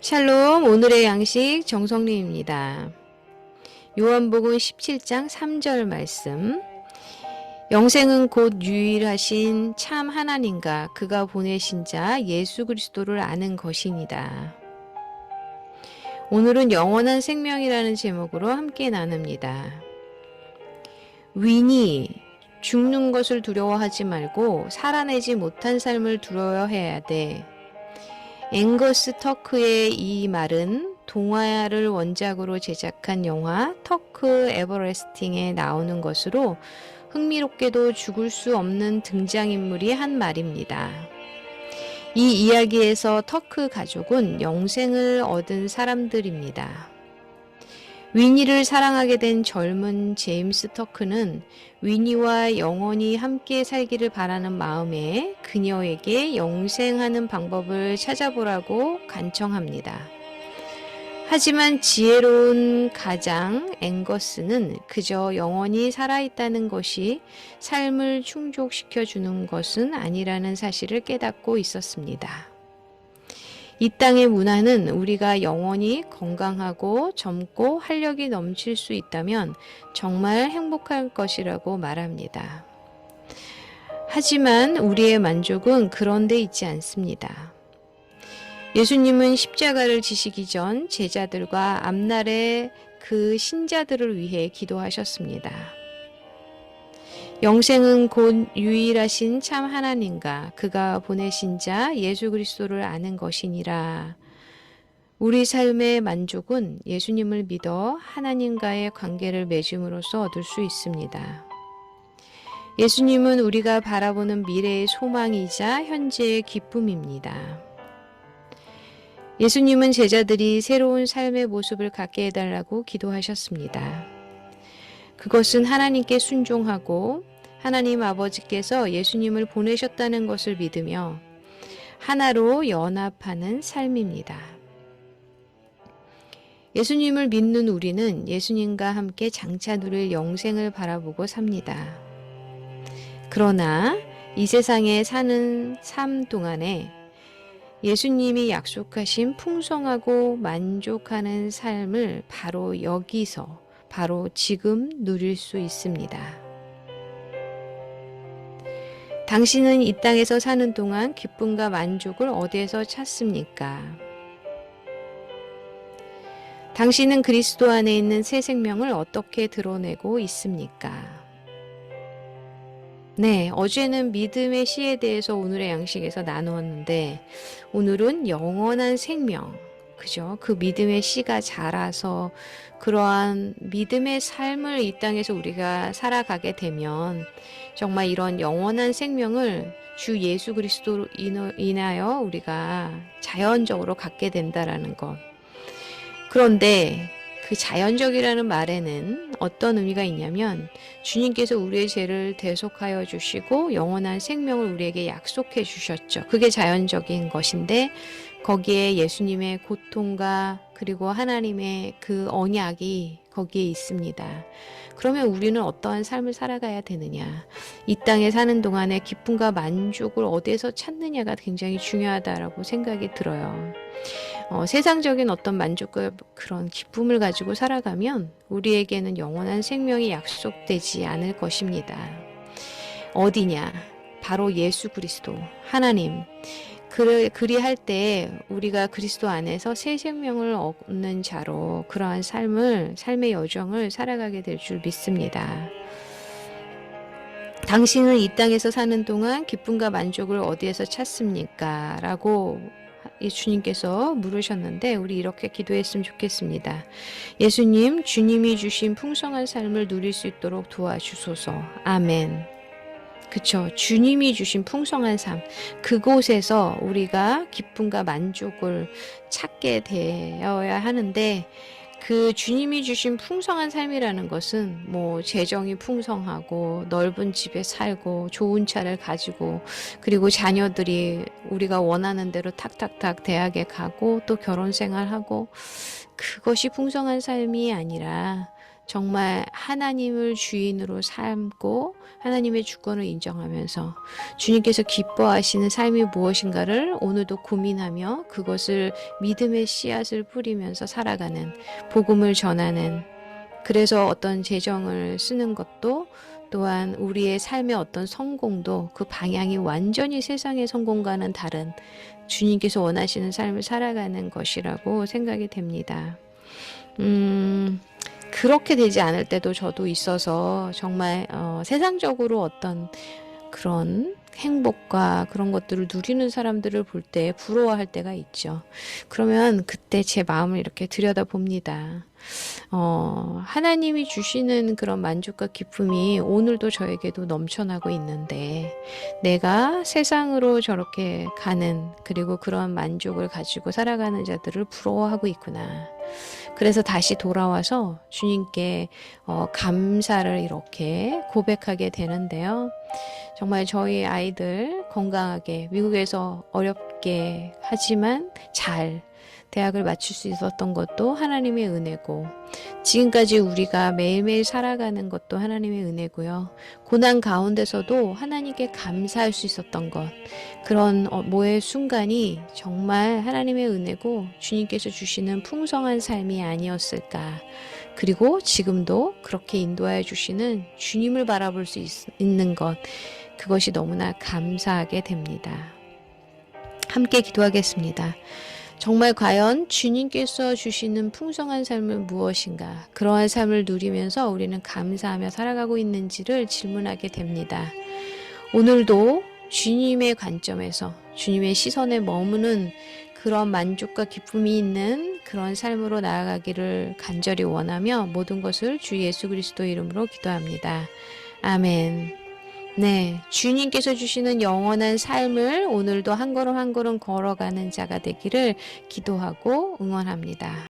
샬롬, 오늘의 양식 정성리입니다. 요한복음 17장 3절 말씀. 영생은 곧 유일하신 참 하나님과 그가 보내신 자 예수 그리스도를 아는 것이니다. 오늘은 영원한 생명이라는 제목으로 함께 나눕니다. 윈이 죽는 것을 두려워하지 말고 살아내지 못한 삶을 두려워해야 돼. 앵거스 터크의 이 말은 동화를 원작으로 제작한 영화 터크 에버레스팅에 나오는 것으로 흥미롭게도 죽을 수 없는 등장인물이 한 말입니다. 이 이야기에서 터크 가족은 영생을 얻은 사람들입니다. 위니를 사랑하게 된 젊은 제임스 터크는 위니와 영원히 함께 살기를 바라는 마음에 그녀에게 영생하는 방법을 찾아보라고 간청합니다. 하지만 지혜로운 가장 앵거스는 그저 영원히 살아있다는 것이 삶을 충족시켜주는 것은 아니라는 사실을 깨닫고 있었습니다. 이 땅의 문화는 우리가 영원히 건강하고 젊고 활력이 넘칠 수 있다면 정말 행복할 것이라고 말합니다. 하지만 우리의 만족은 그런 데 있지 않습니다. 예수님은 십자가를 지시기 전 제자들과 앞날의 그 신자들을 위해 기도하셨습니다. 영생은 곧 유일하신 참 하나님과 그가 보내신 자 예수 그리스도를 아는 것이니라. 우리 삶의 만족은 예수님을 믿어 하나님과의 관계를 맺음으로써 얻을 수 있습니다. 예수님은 우리가 바라보는 미래의 소망이자 현재의 기쁨입니다. 예수님은 제자들이 새로운 삶의 모습을 갖게 해달라고 기도하셨습니다. 그것은 하나님께 순종하고 하나님 아버지께서 예수님을 보내셨다는 것을 믿으며 하나로 연합하는 삶입니다. 예수님을 믿는 우리는 예수님과 함께 장차 누릴 영생을 바라보고 삽니다. 그러나 이 세상에 사는 삶 동안에 예수님이 약속하신 풍성하고 만족하는 삶을 바로 여기서 바로 지금 누릴 수 있습니다. 당신은 이 땅에서 사는 동안 기쁨과 만족을 어디에서 찾습니까? 당신은 그리스도 안에 있는 새 생명을 어떻게 드러내고 있습니까? 네, 어제는 믿음의 시에 대해서 오늘의 양식에서 나누었는데 오늘은 영원한 생명, 그죠? 그 믿음의 씨가 자라서 그러한 믿음의 삶을 이 땅에서 우리가 살아가게 되면 정말 이런 영원한 생명을 주 예수 그리스도로 인하여 우리가 자연적으로 갖게 된다라는 것. 그런데 그 자연적이라는 말에는 어떤 의미가 있냐면 주님께서 우리의 죄를 대속하여 주시고 영원한 생명을 우리에게 약속해 주셨죠. 그게 자연적인 것인데 거기에 예수님의 고통과 그리고 하나님의 그 언약이 거기에 있습니다. 그러면 우리는 어떠한 삶을 살아가야 되느냐? 이 땅에 사는 동안에 기쁨과 만족을 어디에서 찾느냐가 굉장히 중요하다라고 생각이 들어요. 세상적인 어떤 만족과 그런 기쁨을 가지고 살아가면 우리에게는 영원한 생명이 약속되지 않을 것입니다. 어디냐? 바로 예수 그리스도, 하나님. 그리할 때 우리가 그리스도 안에서 새 생명을 얻는 자로 그러한 삶의 여정을 살아가게 될 줄 믿습니다. 당신은 이 땅에서 사는 동안 기쁨과 만족을 어디에서 찾습니까? 라고 주님께서 물으셨는데 우리 이렇게 기도했으면 좋겠습니다. 예수님, 주님이 주신 풍성한 삶을 누릴 수 있도록 도와주소서. 아멘. 그쵸. 주님이 주신 풍성한 삶, 그곳에서 우리가 기쁨과 만족을 찾게 되어야 하는데 그 주님이 주신 풍성한 삶이라는 것은 뭐 재정이 풍성하고 넓은 집에 살고 좋은 차를 가지고 그리고 자녀들이 우리가 원하는 대로 탁탁탁 대학에 가고 또 결혼 생활하고 그것이 풍성한 삶이 아니라 정말 하나님을 주인으로 삼고 하나님의 주권을 인정하면서 주님께서 기뻐하시는 삶이 무엇인가를 오늘도 고민하며 그것을 믿음의 씨앗을 뿌리면서 살아가는, 복음을 전하는, 그래서 어떤 재정을 쓰는 것도 또한 우리의 삶의 어떤 성공도 그 방향이 완전히 세상의 성공과는 다른 주님께서 원하시는 삶을 살아가는 것이라고 생각이 됩니다. 그렇게 되지 않을 때도 저도 있어서 정말 세상적으로 어떤 그런 행복과 그런 것들을 누리는 사람들을 볼 때 부러워할 때가 있죠. 그러면 그때 제 마음을 이렇게 들여다봅니다. 하나님이 주시는 그런 만족과 기쁨이 오늘도 저에게도 넘쳐나고 있는데 내가 세상으로 저렇게 가는, 그리고 그런 만족을 가지고 살아가는 자들을 부러워하고 있구나. 그래서 다시 돌아와서 주님께 감사를 이렇게 고백하게 되는데요. 정말 저희 아이들 건강하게, 미국에서 어렵게 하지만 잘 대학을 마칠 수 있었던 것도 하나님의 은혜고, 지금까지 우리가 매일매일 살아가는 것도 하나님의 은혜고요. 고난 가운데서도 하나님께 감사할 수 있었던 것, 그런 모의 순간이 정말 하나님의 은혜고 주님께서 주시는 풍성한 삶이 아니었을까. 그리고 지금도 그렇게 인도하여 주시는 주님을 바라볼 수 있는 것, 그것이 너무나 감사하게 됩니다. 함께 기도하겠습니다. 정말 과연 주님께서 주시는 풍성한 삶은 무엇인가? 그러한 삶을 누리면서 우리는 감사하며 살아가고 있는지를 질문하게 됩니다. 오늘도 주님의 관점에서, 주님의 시선에 머무는 그런 만족과 기쁨이 있는 그런 삶으로 나아가기를 간절히 원하며 모든 것을 주 예수 그리스도 이름으로 기도합니다. 아멘. 네, 주님께서 주시는 영원한 삶을 오늘도 한 걸음 한 걸음 걸어가는 자가 되기를 기도하고 응원합니다.